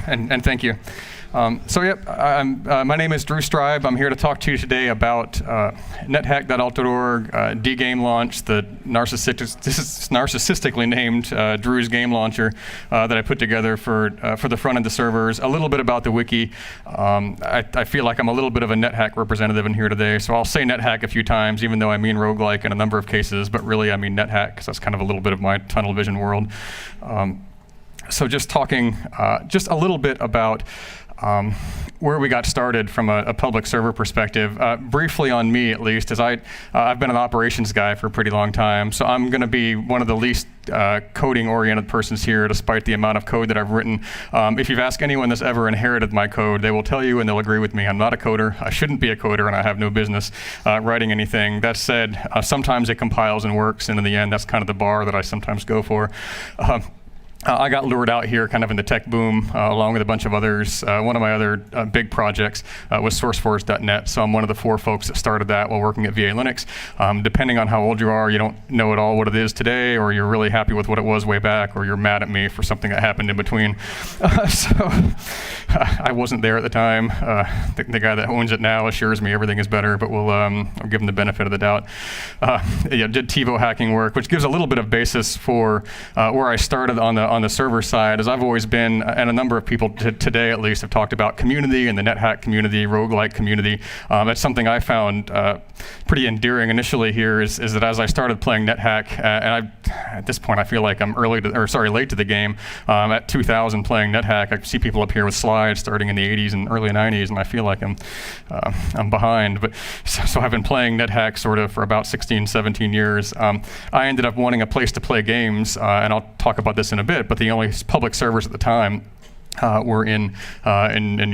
And thank you. My name is Drew Streib. I'm here to talk to you today about nethack.alt.org, dgamelaunch, the narcissistically named Drew's game launcher that I put together for the front end of servers. A little bit about the wiki. I feel like I'm a little bit of a NetHack representative in here today, so I'll say NetHack a few times, even though I mean roguelike in a number of cases, but really I mean NetHack, because that's kind of a little bit of my tunnel vision world. So just talking just a little bit about where we got started from a public server perspective. Briefly on me, at least, as I've been an operations guy for a pretty long time, so I'm going to be one of the least coding-oriented persons here, despite the amount of code that I've written. If you've asked anyone that's ever inherited my code, they will tell you and they'll agree with me. I'm not a coder. I shouldn't be a coder, and I have no business writing anything. That said, sometimes it compiles and works, and in the end, that's kind of the bar that I sometimes go for. I got lured out here kind of in the tech boom along with a bunch of others. One of my other big projects was sourceforce.net, so I'm one of the 4 folks that started that while working at VA Linux. Depending on how old you are, you don't know at all what it is today, or you're really happy with what it was way back, or you're mad at me for something that happened in between. I wasn't there at the time. The guy that owns it now assures me everything is better, but I'll give him the benefit of the doubt. Did TiVo hacking work, which gives a little bit of basis for where I started on the server side, as I've always been, and a number of people today at least have talked about community and the NetHack community, roguelike community. That's something I found pretty endearing initially here is that as I started playing NetHack, and at this point I feel like I'm late to the game. At 2000 playing NetHack, I see people up here with slides starting in the 80s and early 90s, and I feel like I'm behind. But so I've been playing NetHack sort of for about 16, 17 years. I ended up wanting a place to play games, and I'll talk about this in a bit, but the only public servers at the time were in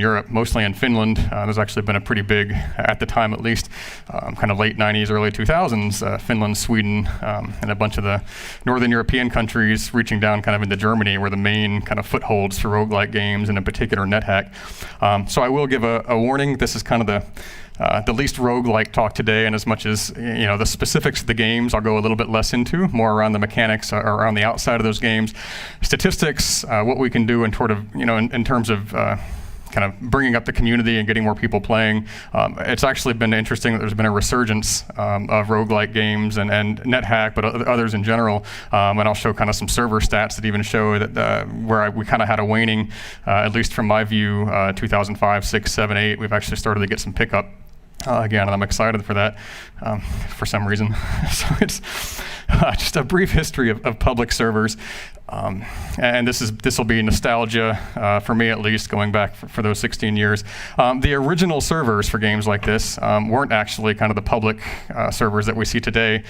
Europe, mostly in Finland. There's actually been a pretty big, at the time at least, kind of late 90s, early 2000s, Finland, Sweden, and a bunch of the Northern European countries reaching down kind of into Germany were the main kind of footholds for roguelike games, and in particular NetHack. So I will give a warning. This is kind of the least roguelike talk today, and as much as the specifics of the games I'll go a little bit less into, more around the mechanics around the outside of those games. Statistics, what we can do in sort of, in terms of kind of bringing up the community and getting more people playing. It's actually been interesting that there's been a resurgence of roguelike games and NetHack, but others in general. And I'll show kind of some server stats that even show that we kind of had a waning, at least from my view, 2005, 6, 7, 8. We've actually started to get some pickup. Again, and I'm excited for that for some reason. So it's just a brief history of public servers. And this will be nostalgia for me, at least, going back for those 16 years. The original servers for games like this weren't actually kind of the public servers that we see today.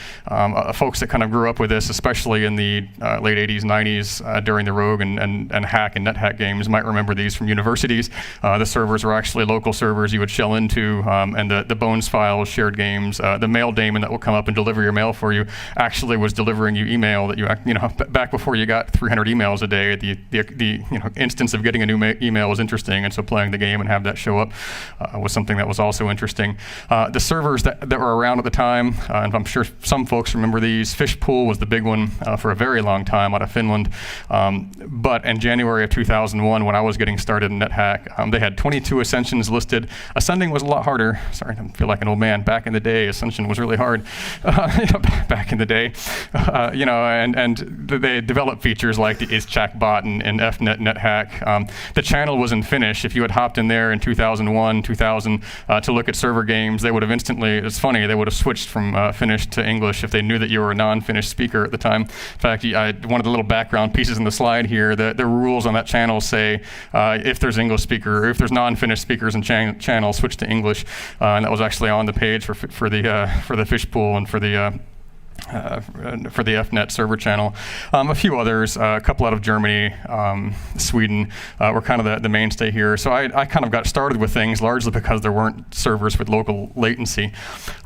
Folks that kind of grew up with this, especially in the late 80s, 90s, during the Rogue and Hack and NetHack games, might remember these from universities. The servers were actually local servers you would shell into, and the Bones files shared games. The mail daemon that will come up and deliver your mail for you actually was delivering you email that back before you got 300 emails a day. The instance of getting a new email was interesting, and so playing the game and have that show up was something that was also interesting. The servers that were around at the time, and I'm sure some folks remember these. Fishpool was the big one for a very long time out of Finland. But in January of 2001, when I was getting started in NetHack, they had 22 ascensions listed. Ascending was a lot harder. Sorry, I feel like an old man. Back in the day, ascension was really hard. Back in the day, and they developed features like the ISCHAC bot and FNet NetHack. The channel was in Finnish. If you had hopped in there in 2001, 2000 to look at server games, they would have instantly, it's funny, they would have switched from Finnish to English if they knew that you were a non-Finnish speaker at the time. In fact, one of the little background pieces in the slide here, the rules on that channel say if there's English speaker, or if there's non-Finnish speakers in channel, switch to English. And that was actually on the page for the Fishpool and for the FNet server channel. A few others, a couple out of Germany, Sweden, were kind of the mainstay here. So I kind of got started with things largely because there weren't servers with local latency.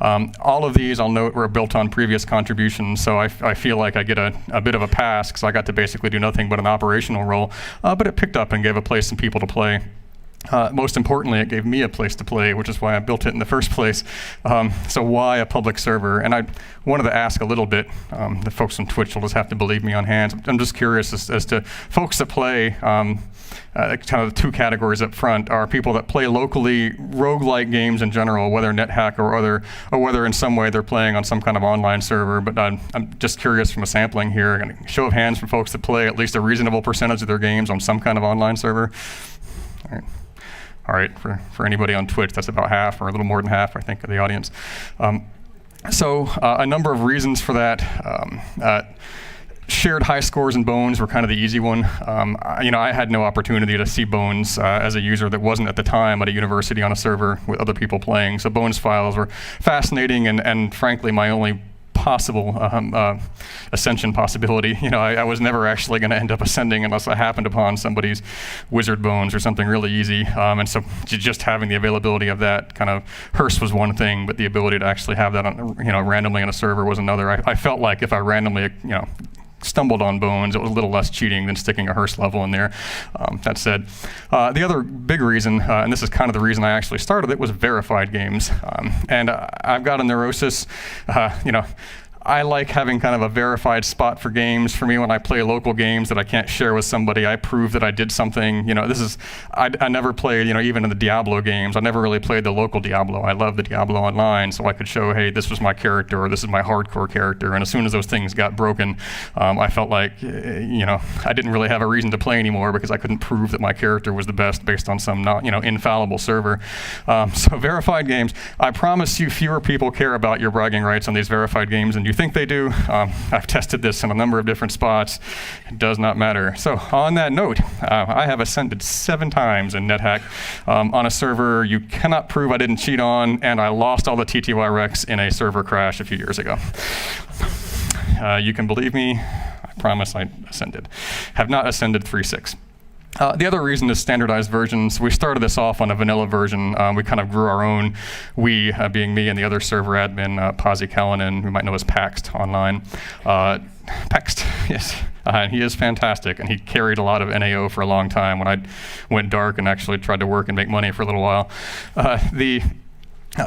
All of these, I'll note, were built on previous contributions, so I feel like I get a bit of a pass because I got to basically do nothing but an operational role, but it picked up and gave a place and people to play. Most importantly, it gave me a place to play, which is why I built it in the first place. So why a public server? And I wanted to ask a little bit, the folks on Twitch will just have to believe me on hands. I'm just curious as to folks that play, kind of the two categories up front are people that play locally roguelike games in general, whether NetHack or whether in some way they're playing on some kind of online server. But I'm just curious from a sampling here, show of hands from folks that play at least a reasonable percentage of their games on some kind of online server. All right, for anybody on Twitch, that's about half, or a little more than half, I think, of the audience. So a number of reasons for that. Shared high scores in Bones were kind of the easy one. I had no opportunity to see Bones as a user that wasn't at the time at a university on a server with other people playing. So Bones files were fascinating and frankly, my only possible ascension possibility. I was never actually going to end up ascending unless I happened upon somebody's wizard bones or something really easy. And so just having the availability of that kind of hearse was one thing, but the ability to actually have that on, randomly on a server was another. I felt like if I randomly, stumbled on Bones, it was a little less cheating than sticking a hearse level in there. That said, the other big reason, and this is kind of the reason I actually started it, was verified games. And I've got a neurosis, I like having kind of a verified spot for games. For me, when I play local games that I can't share with somebody, I prove that I did something. I never played, even in the Diablo games, I never really played the local Diablo. I love the Diablo Online, so I could show, hey, this was my character, or this is my hardcore character. And as soon as those things got broken, I felt like, I didn't really have a reason to play anymore because I couldn't prove that my character was the best based on some not, infallible server. So verified games, I promise you fewer people care about your bragging rights on these verified games than you think they do. I've tested this in a number of different spots. It does not matter. So on that note, I have ascended 7 times in NetHack on a server you cannot prove I didn't cheat on, and I lost all the TTY recs in a server crash a few years ago. You can believe me, I promise I ascended. Have not ascended 3.6. The other reason is standardized versions. We started this off on a vanilla version. We kind of grew our own. We, being me and the other server admin, Pasi Kallinen, who might know as Paxt online. Paxt, yes. He is fantastic, and he carried a lot of NAO for a long time when I went dark and actually tried to work and make money for a little while.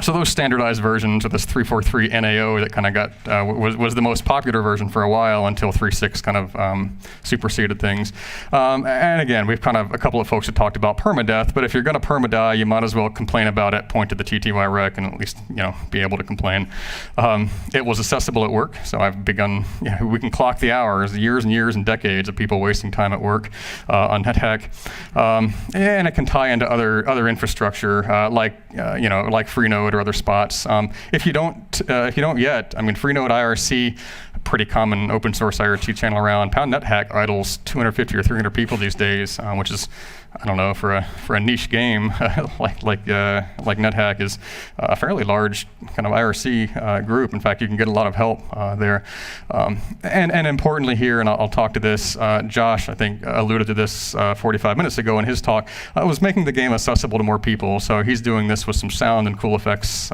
So those standardized versions of this 3.4.3 NAO that kind of got was the most popular version for a while until 3.6 kind of superseded things. And again, we've kind of, a couple of folks have talked about permadeath, but if you're going to permadie, you might as well complain about it, point to the TTY rec, and at least be able to complain. It was accessible at work, so I've begun. We can clock the hours, years and years and decades of people wasting time at work on NetHack, and it can tie into other infrastructure like Freenode or other spots. If you don't yet, Freenode IRC, a pretty common open source IRC channel around. NetHack idles 250 or 300 people these days, which is, I don't know, for a niche game like NetHack is a fairly large kind of IRC group. In fact, you can get a lot of help there. And importantly here, and I'll talk to this, Josh, I think, alluded to this 45 minutes ago in his talk, was making the game accessible to more people. So he's doing this with some sound and cool effects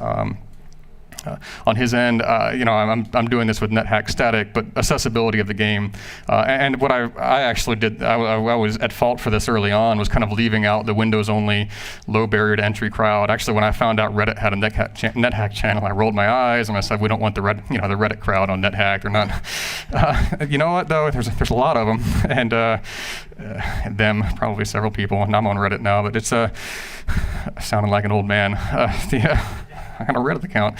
on his end. I'm doing this with NetHack static, but accessibility of the game. And what I actually did, I was at fault for this early on, was kind of leaving out the Windows-only low barrier to entry crowd. Actually, when I found out Reddit had a NetHack channel, I rolled my eyes and I said, we don't want the Reddit crowd on NetHack. They're not. You know what though? There's a lot of them, and them, probably several people. And I'm on Reddit now, but it's sounding like an old man. I got a Reddit account.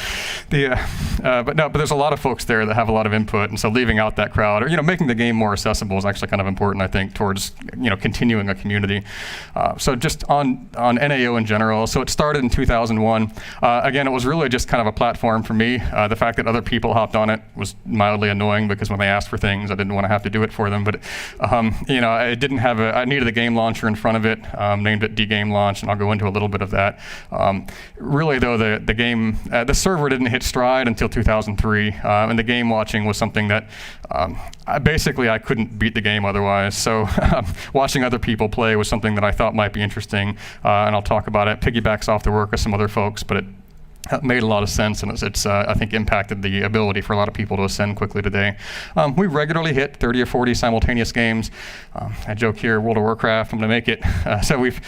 But there's a lot of folks there that have a lot of input, and so leaving out that crowd, or making the game more accessible, is actually kind of important, I think, towards continuing a community. So just on NAO in general, so it started in 2001. Again, it was really just kind of a platform for me. The fact that other people hopped on it was mildly annoying because when they asked for things, I didn't want to have to do it for them. But it didn't have I needed a game launcher in front of it, named it dgamelaunch, and I'll go into a little bit of that. Really, though, the server didn't hit stride until 2003, and the game watching was something that I couldn't beat the game otherwise. So watching other people play was something that I thought might be interesting, and I'll talk about it. Piggybacks off the work of some other folks, but made a lot of sense, and it's I think impacted the ability for a lot of people to ascend quickly today. We regularly hit 30 or 40 simultaneous games. I joke here, World of Warcraft, I'm going to make it. So we've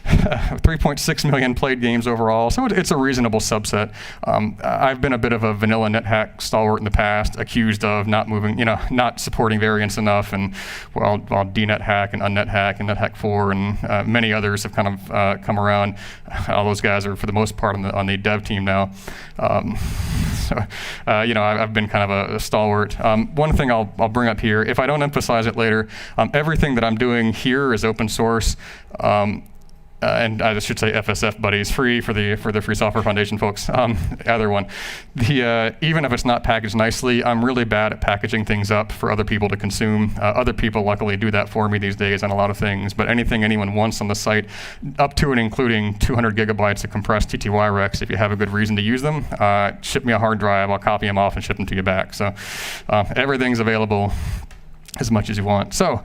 3.6 million played games overall, so it's a reasonable subset. I've been a bit of a vanilla NetHack stalwart in the past, accused of not moving, not supporting variants enough, and while dNethack and UnNethack and NetHack 4 and many others have kind of come around. All those guys are, for the most part, on the dev team now. I've been kind of a stalwart. One thing I'll bring up here, if I don't emphasize it later, everything that I'm doing here is open source. And I should say FSF buddies, free for the Free Software Foundation folks. Either one. Even if it's not packaged nicely, I'm really bad at packaging things up for other people to consume. Other people luckily do that for me these days on a lot of things. But anything anyone wants on the site, up to and including 200 gigabytes of compressed TTY recs, if you have a good reason to use them, ship me a hard drive. I'll copy them off and ship them to you back. So everything's available as much as you want. So.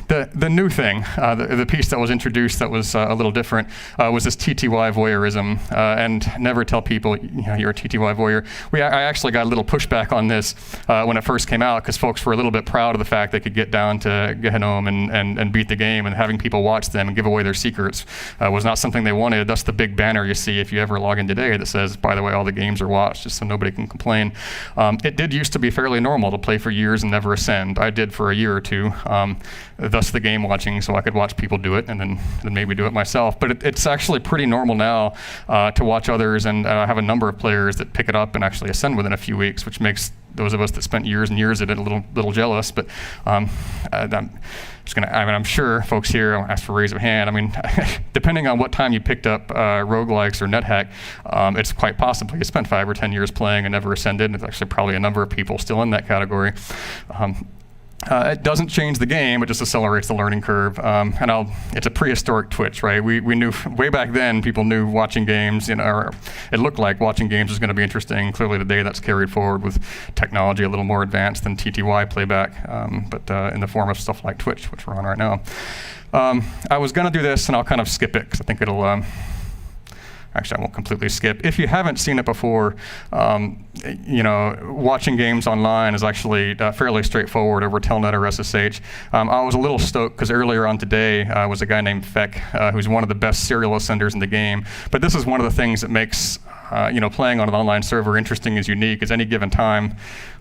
The new thing, the piece that was introduced that was a little different, was this TTY voyeurism, and never tell people you're a TTY voyeur. I actually got a little pushback on this when it first came out, because folks were a little bit proud of the fact they could get down to Gehenom and beat the game, and having people watch them and give away their secrets was not something they wanted. That's the big banner you see if you ever log in today that says, by the way, all the games are watched, just so nobody can complain. It did used to be fairly normal to play for years and never ascend. I did for a year or two. Thus the game watching, so I could watch people do it and then maybe do it myself. But it's actually pretty normal now to watch others, and I have a number of players that pick it up and actually ascend within a few weeks, which makes those of us that spent years and years at it a little jealous. But I'm sure folks here, I'll ask for a raise of hand. I mean, depending on what time you picked up roguelikes or NetHack, it's quite possible you spent 5 or 10 years playing and never ascended. There's actually probably a number of people still in that category. It doesn't change the game, it just accelerates the learning curve. It's a prehistoric twitch, right? We knew, way back then, people knew watching games, or it looked like watching games was going to be interesting. Clearly today that's carried forward with technology a little more advanced than TTY playback, but in the form of stuff like Twitch, which we're on right now. I was going to do this, and I'll kind of skip it, because I think it'll, actually, I won't completely skip. If you haven't seen it before, watching games online is actually fairly straightforward over Telnet or SSH. I was a little stoked because earlier on today was a guy named Feck, who's one of the best serial ascenders in the game. But this is one of the things that makes playing on an online server interesting is unique. Is any given time.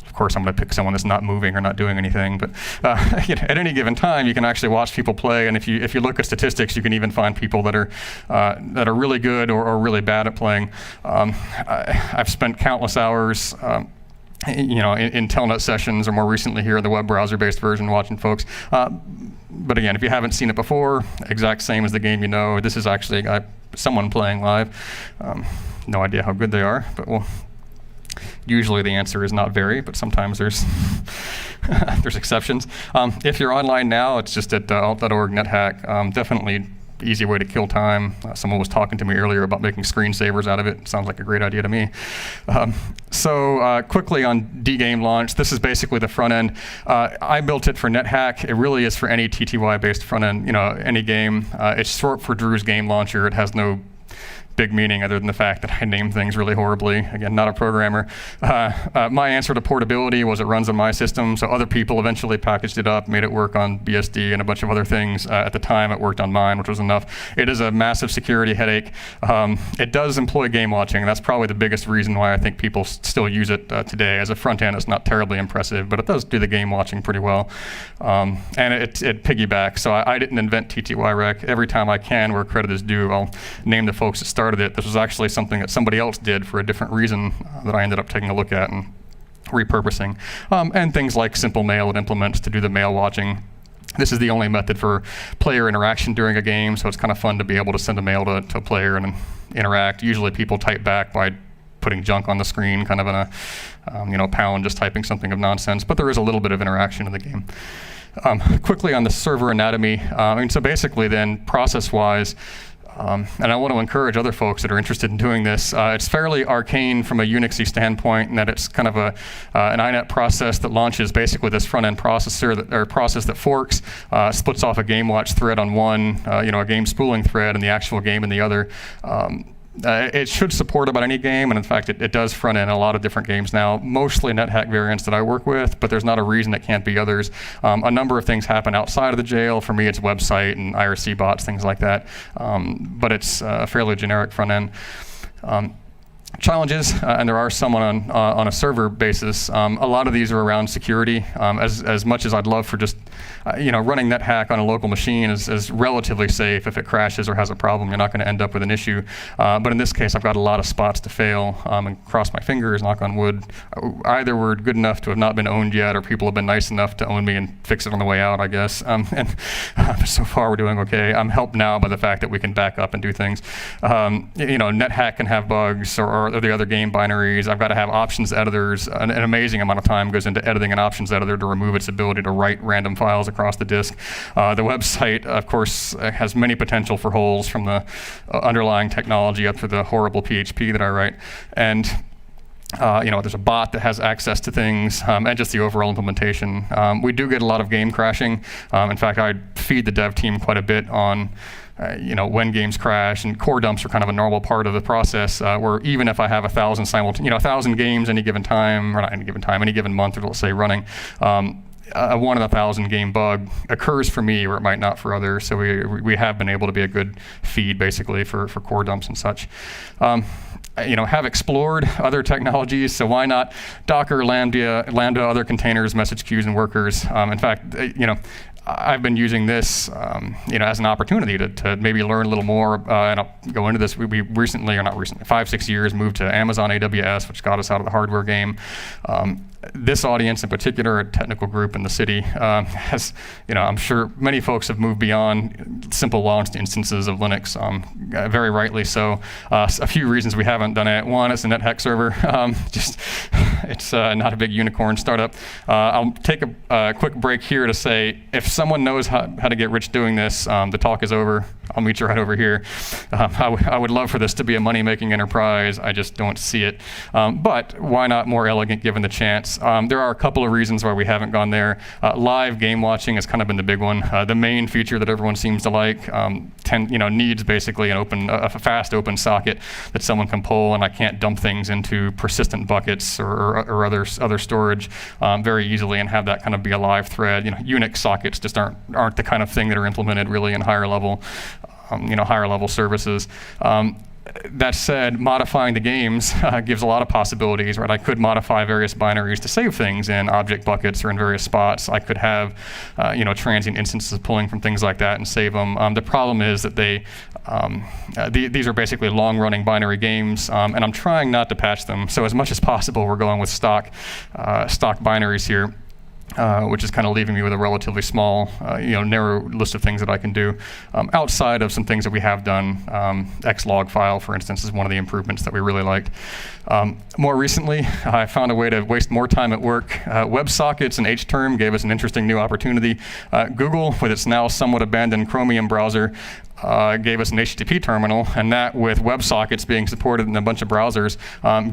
Of course, I'm going to pick someone that's not moving or not doing anything, but at any given time, you can actually watch people play. And if you look at statistics, you can even find people that are really good or really bad at playing. I've spent countless hours. In Telnet sessions, or more recently here in the web browser-based version, watching folks. But again, if you haven't seen it before, exact same as the game this is actually someone playing live. No idea how good they are, but usually the answer is not very, but sometimes there's there's exceptions. If you're online now, it's just at alt.org NetHack. Definitely easy way to kill time. Someone was talking to me earlier about making screensavers out of it. Sounds like a great idea to me. Quickly on dgamelaunch, this is basically the front end. I built it for NetHack. It really is for any TTY-based front end, any game. It's short for Drew's game launcher. It has no big meaning other than the fact that I name things really horribly. Again, not a programmer. My answer to portability was it runs on my system, so other people eventually packaged it up, made it work on BSD and a bunch of other things. At the time, it worked on mine, which was enough. It is a massive security headache. It does employ game watching, and that's probably the biggest reason why I think people still use it today. As a front end, it's not terribly impressive, but it does do the game watching pretty well. And it piggybacks, so I didn't invent TTY-Rec. Every time I can, where credit is due, I'll name the folks that started it. This was actually something that somebody else did for a different reason that I ended up taking a look at and repurposing. And things like simple mail it implements to do the mail watching. This is the only method for player interaction during a game, so it's kind of fun to be able to send a mail to a player and interact. Usually people type back by putting junk on the screen, kind of in a pound, just typing something of nonsense, but there is a little bit of interaction in the game. Quickly on the server anatomy, so basically then process-wise, and I want to encourage other folks that are interested in doing this. It's fairly arcane from a Unixy standpoint in that it's kind of an inet process that launches basically this front-end processor or process that forks, splits off a game watch thread on one, a game spooling thread, and the actual game in the other. It should support about any game, and in fact, it does front end a lot of different games now, mostly NetHack variants that I work with, but there's not a reason it can't be others. A number of things happen outside of the jail. For me, it's website and IRC bots, things like that, but it's a fairly generic front end. Challenges, and there are some on a server basis. A lot of these are around security. As much as I'd love for just, running NetHack on a local machine is relatively safe. If it crashes or has a problem, you're not going to end up with an issue. But in this case, I've got a lot of spots to fail, and cross my fingers, knock on wood. Either we're good enough to have not been owned yet, or people have been nice enough to own me and fix it on the way out, I guess. And so far, we're doing okay. I'm helped now by the fact that we can back up and do things. NetHack can have bugs, or the other game binaries. I've got to have options editors. An amazing amount of time goes into editing an options editor to remove its ability to write random files across the disk. The website, of course, has many potential for holes, from the underlying technology up to the horrible PHP that I write. And there's a bot that has access to things, and just the overall implementation. We do get a lot of game crashing. In fact, I feed the dev team quite a bit on when games crash, and core dumps are kind of a normal part of the process, where even if I have 1,000 games any given time, or not any given time, any given month, or let's say running, a 1 in 1,000 game bug occurs for me where it might not for others. So we have been able to be a good feed, basically, for core dumps and such. Have explored other technologies, so why not Docker, Lambda, other containers, message queues, and workers. In fact, I've been using this, as an opportunity to maybe learn a little more, and I'll go into this. We recently, or not recently, 5-6 years, moved to Amazon AWS, which got us out of the hardware game. This audience in particular, a technical group in the city, has, I'm sure many folks have moved beyond simple launched instances of Linux, very rightly so. A few reasons we haven't done it. One, it's a NetHack server. It's not a big unicorn startup. I'll take a quick break here to say, if someone knows how to get rich doing this, the talk is over. I'll meet you right over here. I would love for this to be a money-making enterprise. I just don't see it. But why not more elegant given the chance? There are a couple of reasons why we haven't gone there. Live game watching has kind of been the big one. The main feature that everyone seems to like needs basically a fast open socket that someone can pull, and I can't dump things into persistent buckets or other storage very easily and have that kind of be a live thread. Unix sockets just aren't the kind of thing that are implemented really in higher level services. That said, modifying the games gives a lot of possibilities, right? I could modify various binaries to save things in object buckets or in various spots. I could have, transient instances pulling from things like that and save them. The problem is that these are basically long-running binary games, and I'm trying not to patch them. So as much as possible, we're going with stock binaries here. Which is kind of leaving me with a relatively small, narrow list of things that I can do. Outside of some things that we have done, xlog file, for instance, is one of the improvements that we really liked. More recently, I found a way to waste more time at work. WebSockets and HTerm gave us an interesting new opportunity. Google, with its now somewhat abandoned Chromium browser, gave us an HTTP terminal, and that, with WebSockets being supported in a bunch of browsers,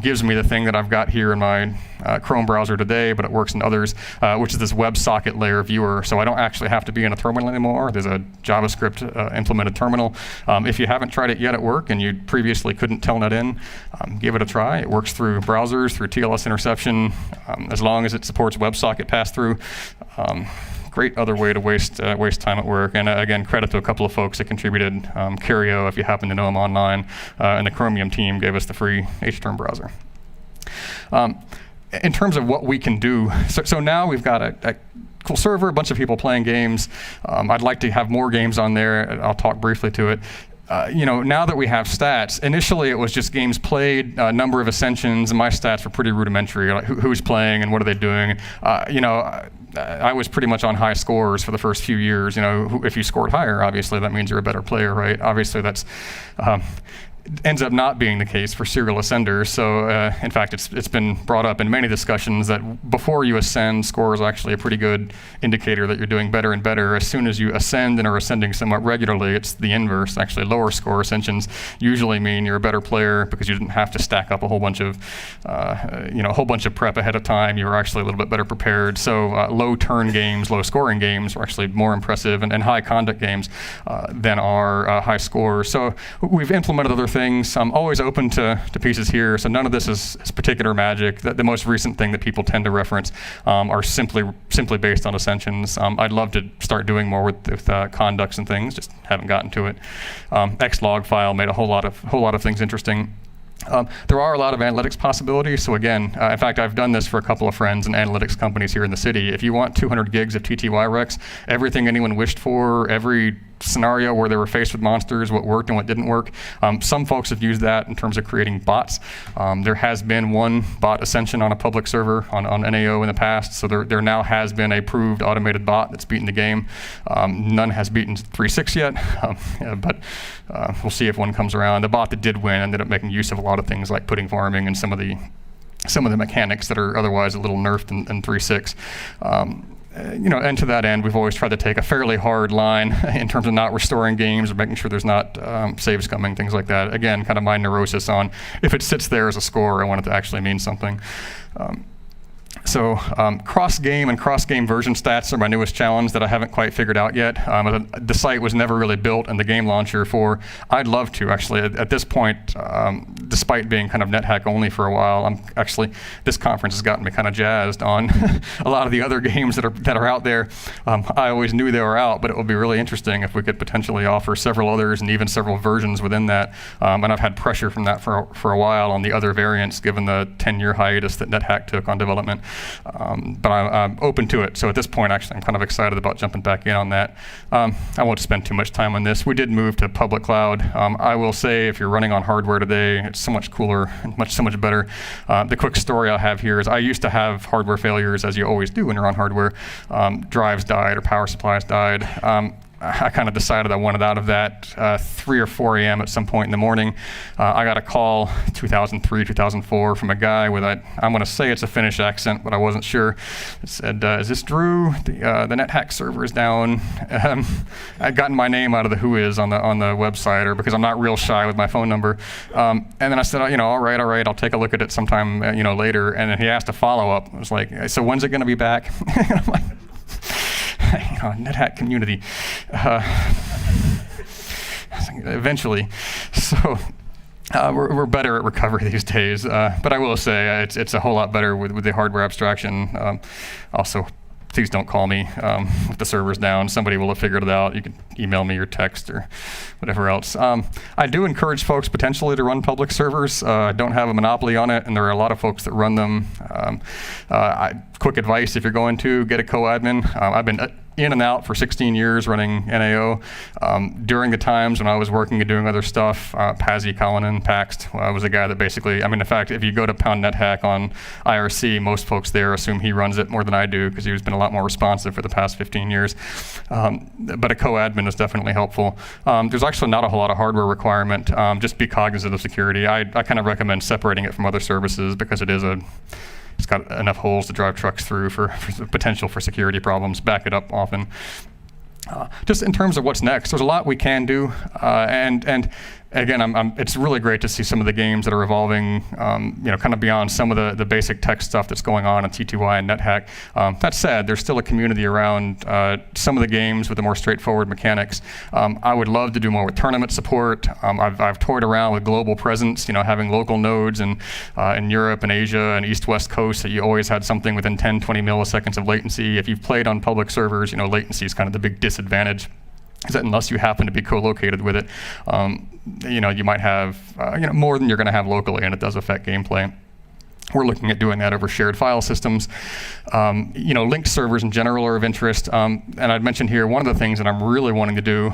gives me the thing that I've got here in my Chrome browser today, but it works in others, which is this WebSocket layer viewer. So I don't actually have to be in a terminal anymore. There's a JavaScript implemented terminal. If you haven't tried it yet at work and you previously couldn't telnet in, give it a try. It works through browsers, through TLS interception, as long as it supports WebSocket pass-through. Great other way to waste time at work. And again, credit to a couple of folks that contributed. Curio, if you happen to know him online, and the Chromium team gave us the free HTerm browser. In terms of what we can do, so now we've got a cool server, a bunch of people playing games. I'd like to have more games on there. I'll talk briefly to it. Now that we have stats, initially it was just games played, number of ascensions, and my stats were pretty rudimentary, like who's playing and what are they doing. I was pretty much on high scores for the first few years. If you scored higher, obviously that means you're a better player, right? Obviously that's ends up not being the case for serial ascenders. So in fact, it's been brought up in many discussions that before you ascend, score is actually a pretty good indicator that you're doing better and better. As soon as you ascend and are ascending somewhat regularly, it's the inverse. Actually, lower score ascensions usually mean you're a better player because you didn't have to stack up a whole bunch of prep ahead of time. You were actually a little bit better prepared. So low turn games, low scoring games are actually more impressive, and high conduct games than are high scores. So we've implemented other things. I'm always open to pieces here, so none of this is particular magic. The most recent thing that people tend to reference are simply based on ascensions. I'd love to start doing more with conducts and things, just haven't gotten to it. Xlog file made a whole lot of things interesting. There are a lot of analytics possibilities. So again, in fact, I've done this for a couple of friends and analytics companies here in the city. If you want 200 gigs of TTY recs, everything anyone wished for, every scenario where they were faced with monsters, what worked and what didn't work. Some folks have used that in terms of creating bots. There has been one bot ascension on a public server on NAO in the past, so there now has been a proved automated bot that's beaten the game. None has beaten 3.6 yet, but we'll see if one comes around. The bot that did win ended up making use of a lot of things like pudding farming and some of the mechanics that are otherwise a little nerfed in 3.6. And to that end, we've always tried to take a fairly hard line in terms of not restoring games or making sure there's not saves coming, things like that. Again, kind of my neurosis on if it sits there as a score, I want it to actually mean something. So cross-game and cross-game version stats are my newest challenge that I haven't quite figured out yet. The site was never really built in the game launcher for, I'd love to actually, at this point, despite being kind of NetHack only for a while, this conference has gotten me kind of jazzed on a lot of the other games that are out there. I always knew they were out, but it would be really interesting if we could potentially offer several others and even several versions within that. And I've had pressure from that for a while on the other variants, given the 10-year hiatus that NetHack took on development. But I'm open to it. So at this point, actually, I'm kind of excited about jumping back in on that. I won't spend too much time on this. We did move to public cloud. I will say, if you're running on hardware today, it's so much cooler and so much better. The quick story I'll have here is I used to have hardware failures, as you always do when you're on hardware. Drives died or power supplies died. I kind of decided I wanted out of that 3 or 4 a.m. at some point in the morning. I got a call 2003, 2004 from a guy with I'm going to say it's a Finnish accent, but I wasn't sure. It said, is this Drew? The NetHack server is down. I'd gotten my name out of the who is on the website, or because I'm not real shy with my phone number. And then I said, all right, I'll take a look at it sometime later. And then he asked a follow-up. I was like, so when's it going to be back? And I'm like, NetHack community. Eventually. So we're better at recovery these days. But I will say it's a whole lot better with the hardware abstraction. Also, please don't call me if the server's down. Somebody will have figured it out. You can email me or text or whatever else. I do encourage folks potentially to run public servers. I don't have a monopoly on it, and there are a lot of folks that run them. Quick advice, if you're going to, get a co-admin. I've been in and out for 16 years running NAO. During the times when I was working and doing other stuff, Pazzi, Kalinin, Paxt was a guy that basically, in fact, if you go to Pound NetHack on IRC, most folks there assume he runs it more than I do because he's been a lot more responsive for the past 15 years. But a co-admin is definitely helpful. There's actually not a whole lot of hardware requirement. Just be cognizant of security. I kind of recommend separating it from other services because it's got enough holes to drive trucks through for potential for security problems. Back it up often. Just in terms of what's next, there's a lot we can do, and again, it's really great to see some of the games that are evolving, kind of beyond some of the basic tech stuff that's going on in TTY and NetHack. That said, there's still a community around some of the games with the more straightforward mechanics. I would love to do more with tournament support. I've toyed around with global presence, having local nodes in Europe and Asia and East-West Coast, that you always had something within 10, 20 milliseconds of latency. If you've played on public servers, latency is kind of the big disadvantage. Is that unless you happen to be co-located with it, you might have more than you're going to have locally, and it does affect gameplay. We're looking at doing that over shared file systems. Linked servers in general are of interest. And I'd mentioned here, one of the things that I'm really wanting to do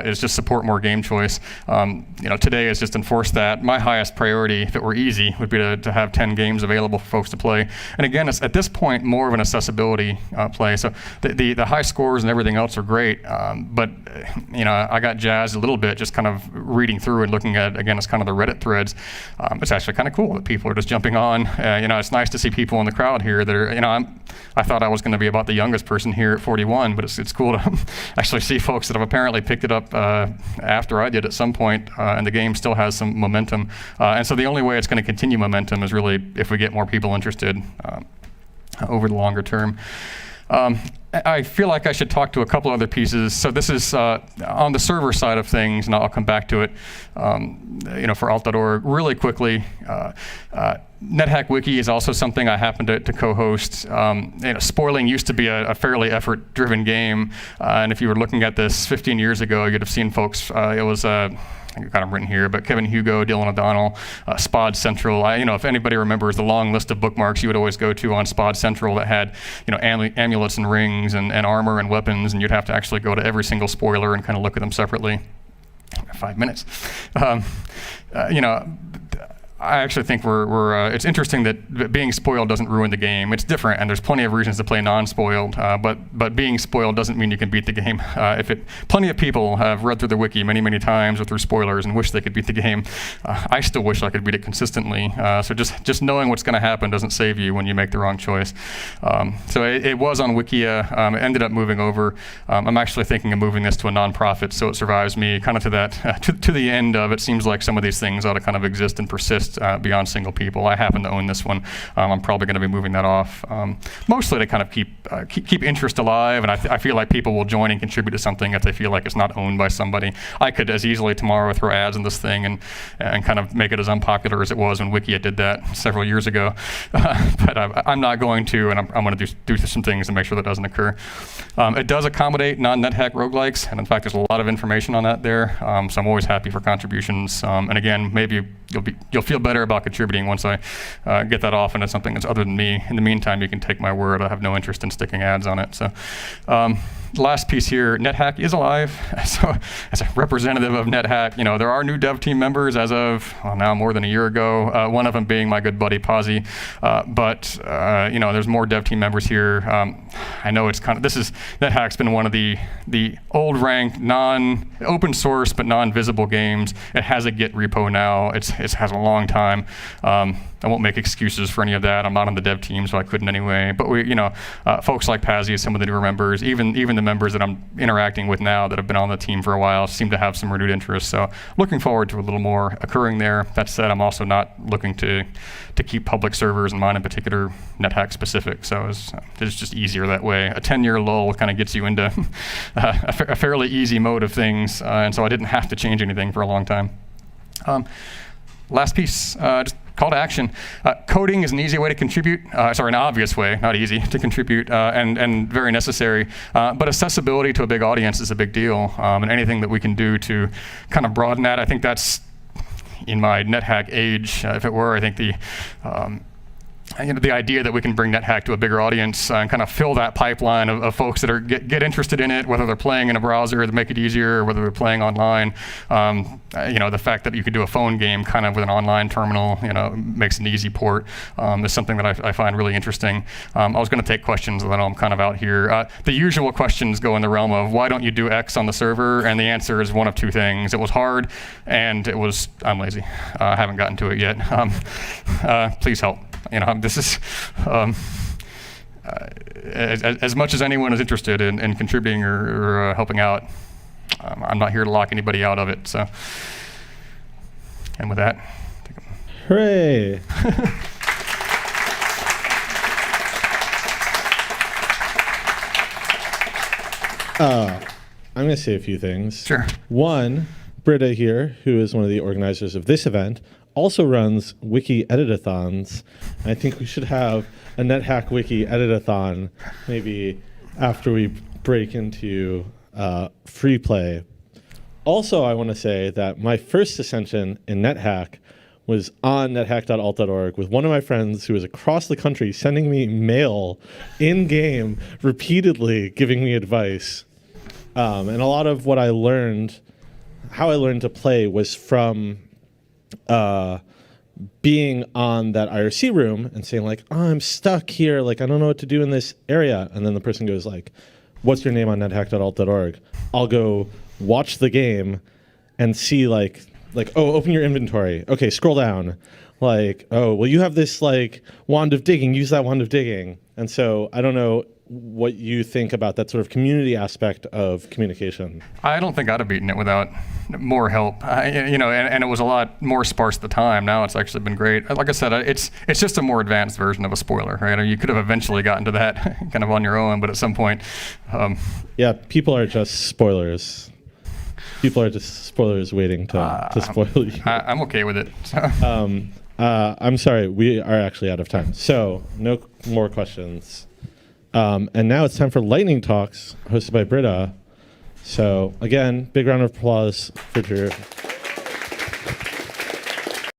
is just support more game choice. Today is just enforce that. My highest priority, if it were easy, would be to have 10 games available for folks to play. And again, it's at this point more of an accessibility play. So the high scores and everything else are great. But I got jazzed a little bit just kind of reading through and looking at, again, it's kind of the Reddit threads. It's actually kind of cool that people are just jumping on. It's nice to see people in the crowd here that are, I thought I was going to be about the youngest person here at 41, but it's cool to actually see folks that have apparently picked it up after I did at some point, and the game still has some momentum. And so the only way it's going to continue momentum is really if we get more people interested over the longer term. I feel like I should talk to a couple other pieces. So this is on the server side of things, and I'll come back to it. For alt.org really quickly. NetHack Wiki is also something I happen to co-host. Spoiling used to be a fairly effort-driven game, and if you were looking at this 15 years ago, you'd have seen folks. It was I got them written here, but Kevin Hugo, Dylan O'Donnell, Spod Central. If anybody remembers the long list of bookmarks you would always go to on Spod Central that had, amulets and rings and armor and weapons, and you'd have to actually go to every single spoiler and kind of look at them separately. 5 minutes. I actually think it's interesting that being spoiled doesn't ruin the game. It's different, and there's plenty of reasons to play non-spoiled, but being spoiled doesn't mean you can beat the game. Plenty of people have read through the wiki many, many times or through spoilers and wish they could beat the game. I still wish I could beat it consistently. So just knowing what's going to happen doesn't save you when you make the wrong choice. So it was on Wikia. It ended up moving over. I'm actually thinking of moving this to a nonprofit so it survives me kind of to that to the end of it. Seems like some of these things ought to kind of exist and persist beyond single people. I happen to own this one. I'm probably going to be moving that off, mostly to kind of keep interest alive, and I feel like people will join and contribute to something if they feel like it's not owned by somebody. I could as easily tomorrow throw ads in this thing and kind of make it as unpopular as it was when Wikia did that several years ago, but I'm not going to, and I'm going to do some things to make sure that doesn't occur. It does accommodate non-NetHack roguelikes, and in fact there's a lot of information on that there, so I'm always happy for contributions, and again, maybe you'll feel better about contributing once I get that off into something that's other than me. In the meantime, you can take my word. I have no interest in sticking ads on it. So last piece here, NetHack is alive. So as a representative of NetHack, there are new dev team members as of now more than a year ago, one of them being my good buddy Pazzi. But there's more dev team members here. I know NetHack's been one of the old ranked non-open source but non-visible games. It has a Git repo now. It has a long time. I won't make excuses for any of that. I'm not on the dev team, so I couldn't anyway. But folks like Pazzi, some of the newer members, even the members that I'm interacting with now that have been on the team for a while, seem to have some renewed interest. So looking forward to a little more occurring there. That said, I'm also not looking to keep public servers, and mine in particular, NetHack specific. So it's just easier that way. A 10-year lull kind of gets you into a fairly easy mode of things, and so I didn't have to change anything for a long time. Last piece, just call to action. Coding is an easy way to contribute. An obvious way, not easy, to contribute, and very necessary. But accessibility to a big audience is a big deal, and anything that we can do kind of broaden that. I think that's, in my NetHack age, if it were, I think the idea that we can bring NetHack to a bigger audience and kind of fill that pipeline of folks that get interested in it, whether they're playing in a browser to make it easier, or whether they're playing online. The fact that you could do a phone game kind of with an online terminal, makes an easy port, is something that I find really interesting. I was going to take questions, and then I'm kind of out here. The usual questions go in the realm of, why don't you do X on the server? And the answer is one of two things. It was hard, and I'm lazy. I haven't gotten to it yet. Please help. This is as much as anyone is interested in contributing or helping out. I'm not here to lock anybody out of it. So, and with that, hooray! I'm going to say a few things. Sure. One, Britta here, who is one of the organizers of this event, also runs wiki editathons. I think we should have a NetHack wiki editathon maybe after we break into free play. Also, I want to say that my first ascension in NetHack was on nethack.alt.org with one of my friends who was across the country sending me mail in-game repeatedly giving me advice. And a lot of what I learned, how I learned to play, was from being on that IRC room and saying like, oh, I'm stuck here, like I don't know what to do in this area, and then the person goes like, what's your name on nethack.alt.org? I'll go watch the game and see like oh, open your inventory, okay, scroll down, like, oh, well, you have this like wand of digging, use that wand of digging. And so I don't know what you think about that sort of community aspect of communication. I don't think I'd have beaten it without more help. And it was a lot more sparse at the time. Now it's actually been great. Like I said, it's just a more advanced version of a spoiler, right? You could have eventually gotten to that kind of on your own, but at some point, yeah, people are just spoilers. People are just spoilers waiting to spoil you. I'm okay with it. I'm sorry, we are actually out of time. So no more questions. And now it's time for Lightning Talks, hosted by Britta. So again, big round of applause for Drew.